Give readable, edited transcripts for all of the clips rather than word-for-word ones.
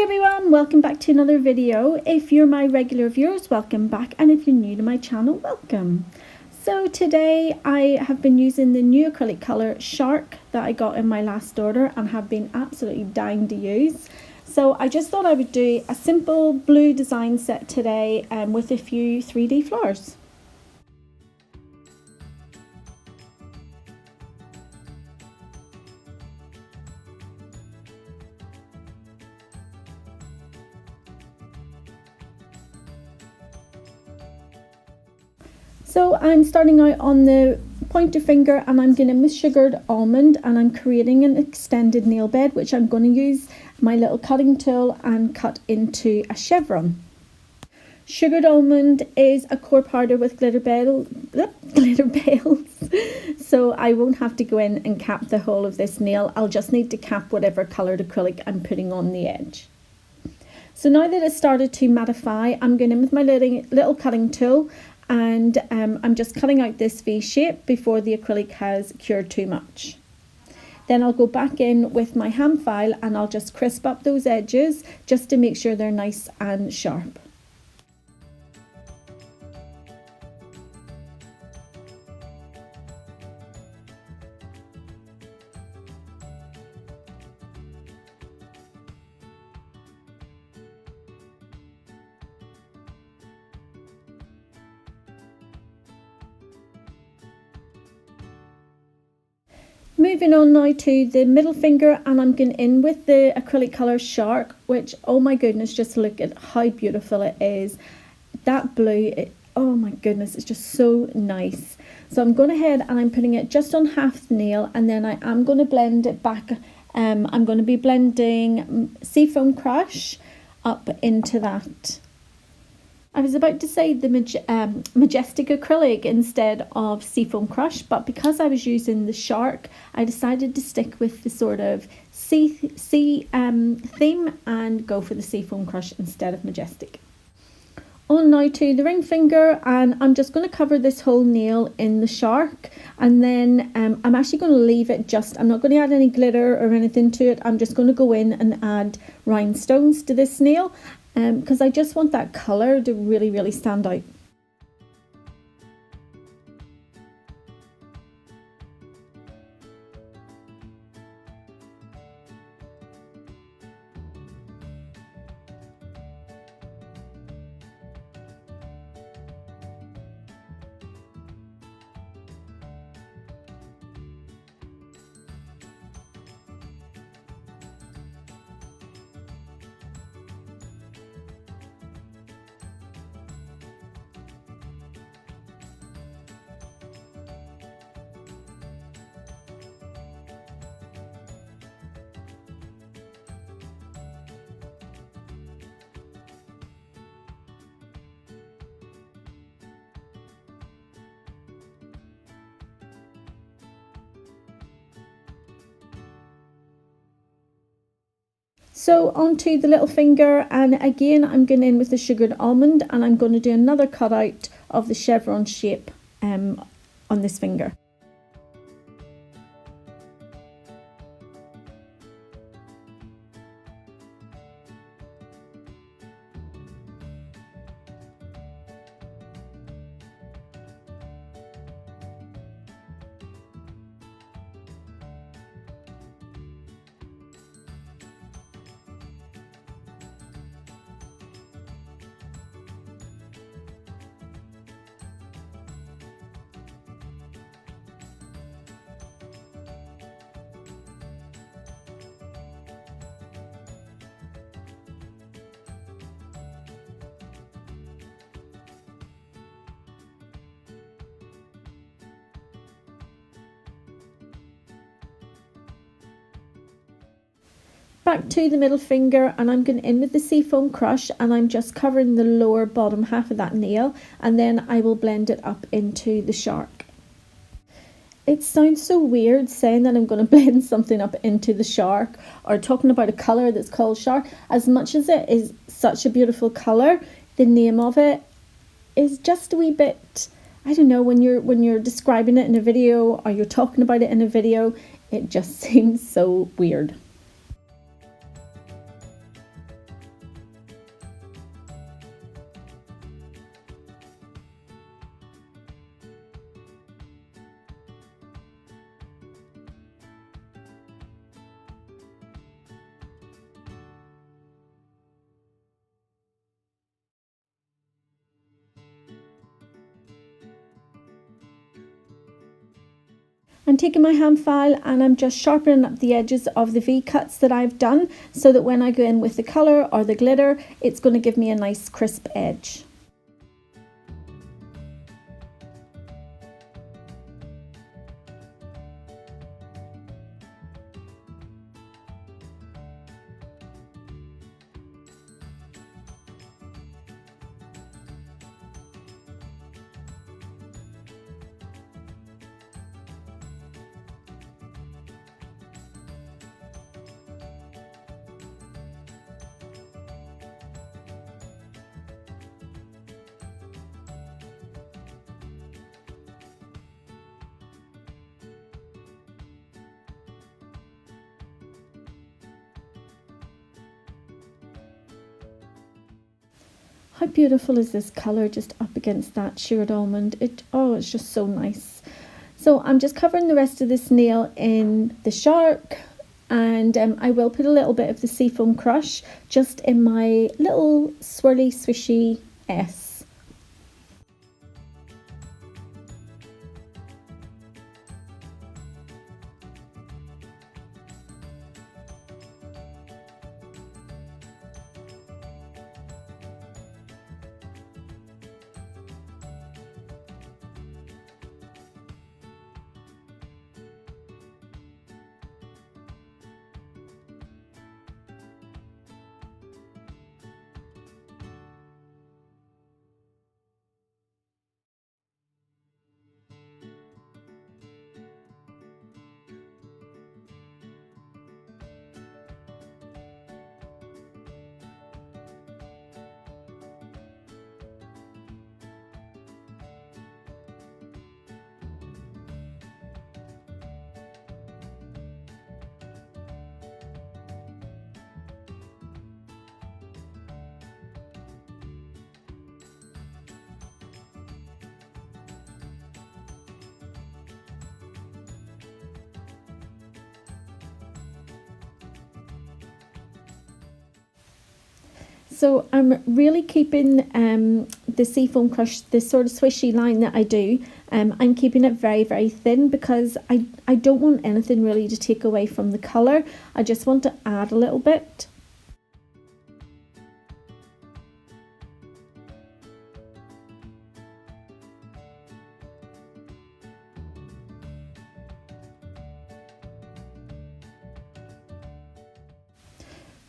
Hi everyone, welcome back to another video. If you're my regular viewers, welcome back, and if you're new to my channel, welcome. So today I have been using the new acrylic colour Shark that I got in my last order and have been absolutely dying to use. So I just thought I would do a simple blue design set today with a few 3D flowers. So I'm starting out on the pointer finger and I'm getting my sugared almond and I'm creating an extended nail bed, which I'm going to use my little cutting tool and cut into a chevron. Sugared almond is a core powder with Glitterbels, so I won't have to go in and cap the whole of this nail. I'll just need to cap whatever coloured acrylic I'm putting on the edge. So now that it's started to mattify, I'm going in with my little cutting tool. And I'm just cutting out this V shape before the acrylic has cured too much. Then I'll go back in with my hand file and I'll just crisp up those edges just to make sure they're nice and sharp. Moving on now to the middle finger, and I'm going in with the acrylic colour Shark, which, oh my goodness, just look at how beautiful it is. That blue, oh my goodness, it's just so nice. So I'm going ahead and I'm putting it just on half the nail, and then I am going to blend it back. I'm going to be blending Seafoam Crush up into that. I was about to say the Majestic Acrylic instead of Seafoam Crush, but because I was using the Shark, I decided to stick with the sort of sea theme and go for the Seafoam Crush instead of Majestic. On now to the ring finger, and I'm just going to cover this whole nail in the Shark, and then I'm actually going to leave it just, I'm not going to add any glitter or anything to it. I'm just going to go in and add rhinestones to this nail because I just want that colour to really stand out. So onto the little finger, and again I'm going in with the sugared almond and I'm going to do another cutout of the chevron shape on this finger. Back to the middle finger, and I'm going in with the Seafoam Crush and I'm just covering the lower bottom half of that nail, and then I will blend it up into the Shark. It sounds so weird saying that I'm going to blend something up into the Shark or talking about a colour that's called Shark. As much as it is such a beautiful colour, the name of it is just a wee bit, I don't know, when you're describing it in a video or you're talking about it in a video, it just seems so weird. I'm taking my hand file and I'm just sharpening up the edges of the V-cuts that I've done so that when I go in with the colour or the glitter, it's going to give me a nice crisp edge. How beautiful is this colour just up against that sheared almond? It's just so nice. So I'm just covering the rest of this nail in the shark, and I will put a little bit of the Seafoam Crush just in my little swirly swishy S. So I'm really keeping the Seafoam Crush, this sort of swishy line that I do, I'm keeping it very, very thin because I don't want anything really to take away from the colour. I just want to add a little bit.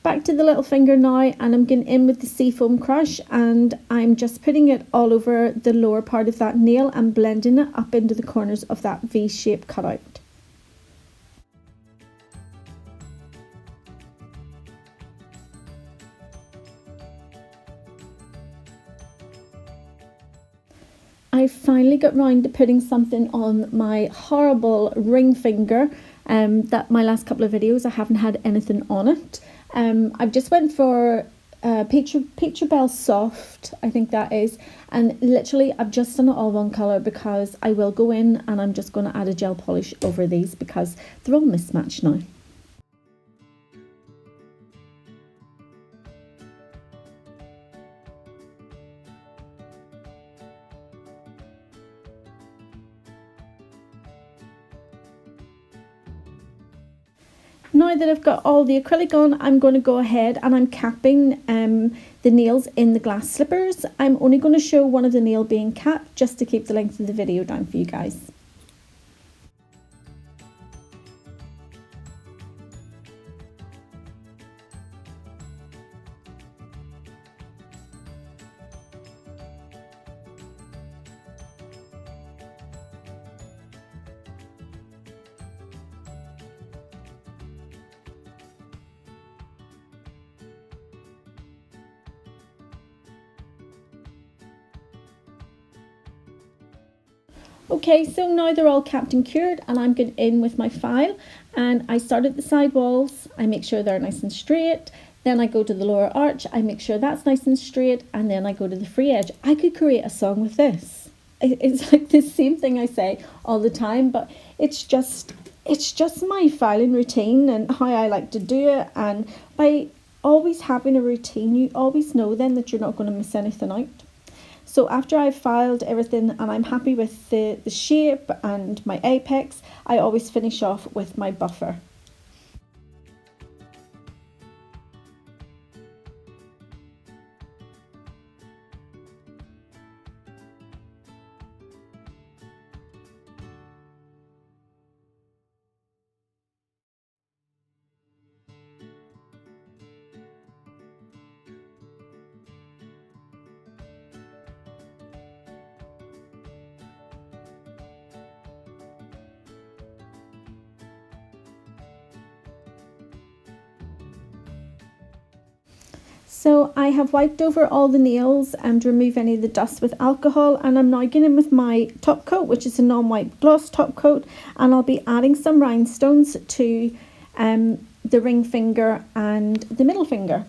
Back to the little finger now, and I'm going in with the Seafoam Crush, and I'm just putting it all over the lower part of that nail and blending it up into the corners of that V-shape cutout. I finally got round to putting something on my horrible ring finger. That my last couple of videos I haven't had anything on it. I've just went for Glitterbels Soft, I think that is, and literally I've just done it all one colour because I will go in and I'm just going to add a gel polish over these because they're all mismatched now. Now that I've got all the acrylic on, I'm going to go ahead and I'm capping the nails in the glass slippers. I'm only going to show one of the nail being capped just to keep the length of the video down for you guys. Okay, so now they're all capped and cured, and I'm going in with my file and I start at the side walls. I make sure they're nice and straight. Then I go to the lower arch, I make sure that's nice and straight, and then I go to the free edge. I could create a song with this. It's like the same thing I say all the time, but it's just my filing routine and how I like to do it. And by always having a routine, you always know then that you're not going to miss anything out. So after I've filed everything and I'm happy with the shape and my apex, I always finish off with my buffer. So I have wiped over all the nails and removed any of the dust with alcohol, and I'm now getting in with my top coat, which is a non-white gloss top coat, and I'll be adding some rhinestones to the ring finger and the middle finger.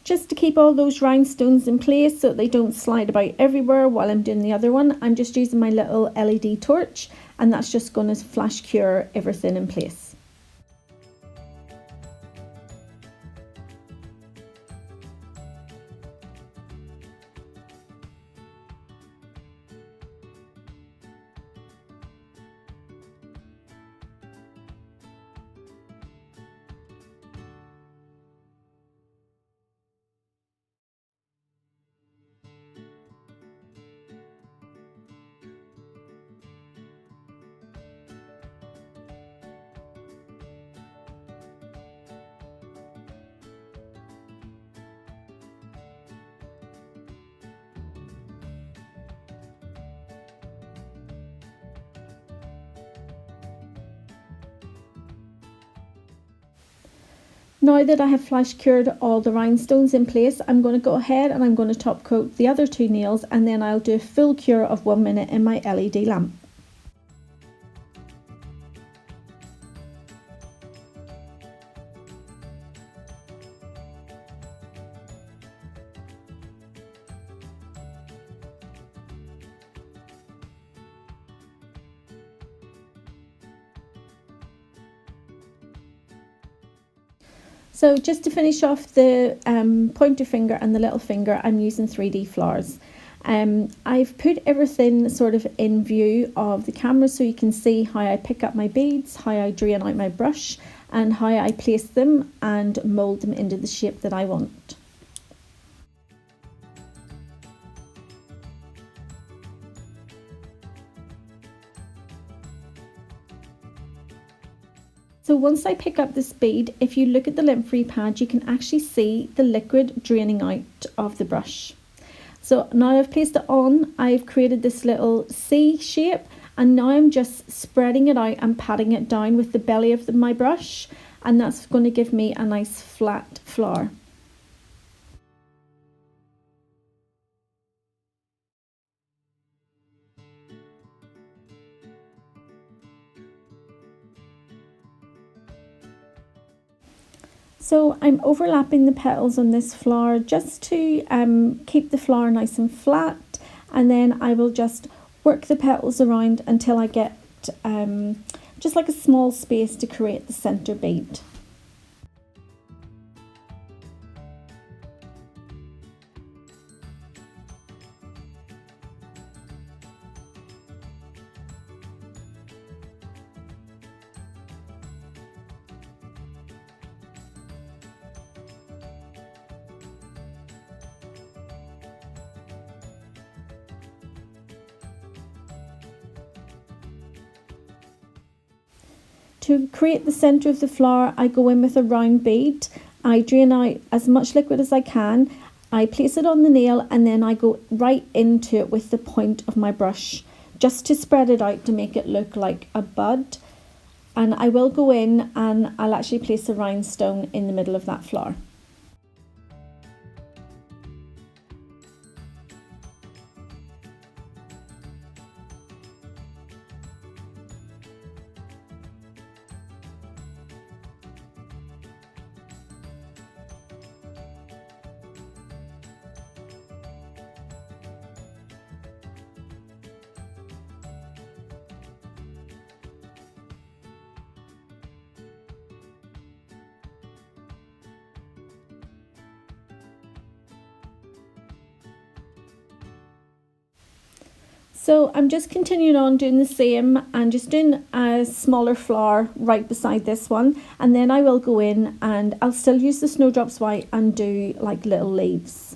Just to keep all those rhinestones in place so they don't slide about everywhere while I'm doing the other one, I'm just using my little LED torch, and that's just going to flash cure everything in place. Now that I have flash cured all the rhinestones in place, I'm going to go ahead and I'm going to top coat the other two nails, and then I'll do a full cure of 1 minute in my LED lamp. So just to finish off the pointer finger and the little finger, I'm using 3D flowers. I've put everything sort of in view of the camera so you can see how I pick up my beads, how I drain out my brush, and how I place them and mould them into the shape that I want. So once I pick up this bead, if you look at the lint-free pad, you can actually see the liquid draining out of the brush. So now I've placed it on, I've created this little C shape, and now I'm just spreading it out and patting it down with the belly of my brush, and that's going to give me a nice flat flower. So I'm overlapping the petals on this flower just to keep the flower nice and flat, and then I will just work the petals around until I get just like a small space to create the center bead. To create the centre of the flower, I go in with a round bead. I drain out as much liquid as I can. I place it on the nail, and then I go right into it with the point of my brush. just to spread it out to make it look like a bud. And I will go in and I'll actually place a rhinestone in the middle of that flower. So I'm just continuing on doing the same and just doing a smaller flower right beside this one, and then I will go in and I'll still use the Snowdrops White and do like little leaves.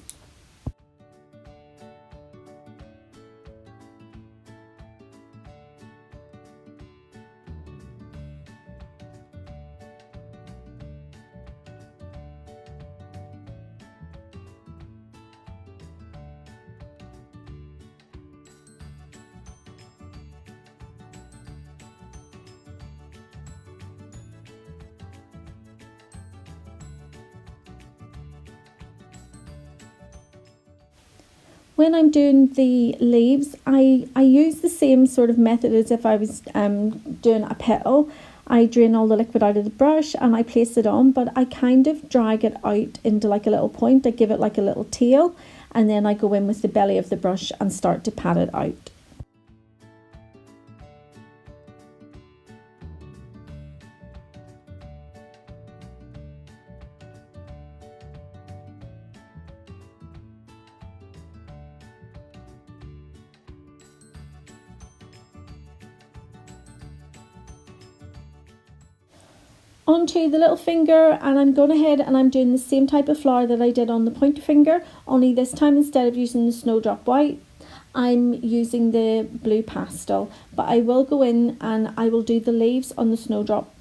When I'm doing the leaves, I use the same sort of method as if I was doing a petal. I drain all the liquid out of the brush and I place it on, but I kind of drag it out into like a little point. I give it like a little tail, and then I go in with the belly of the brush and start to pat it out. Onto the little finger, and I'm going ahead and I'm doing the same type of flower that I did on the pointer finger, only this time instead of using the Snowdrop White, I'm using the blue pastel. But I will go in and I will do the leaves on the Snowdrop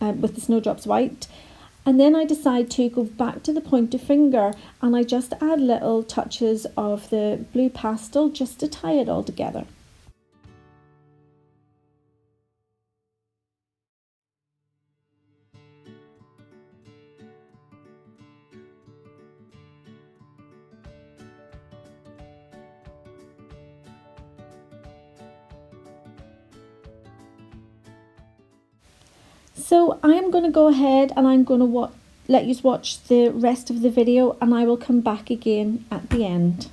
with the Snowdrops White, and then I decide to go back to the pointer finger and I just add little touches of the blue pastel just to tie it all together. So I am going to go ahead and I'm going to let you watch the rest of the video, and I will come back again at the end.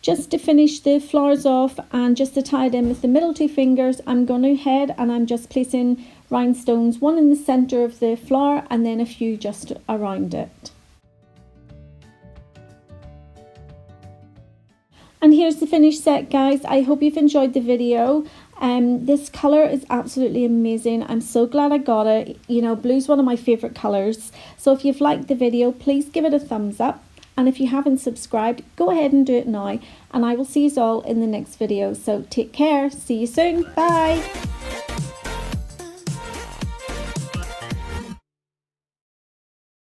Just to finish the flowers off and just to tie it in with the middle two fingers, I'm going ahead and I'm just placing rhinestones, one in the center of the flower and then a few just around it. And here's the finished set, guys. I hope you've enjoyed the video. This colour is absolutely amazing. I'm so glad I got it. You know, blue's one of my favourite colours. So if you've liked the video, please give it a thumbs up. And if you haven't subscribed, go ahead and do it now. And I will see you all in the next video. So take care. See you soon. Bye.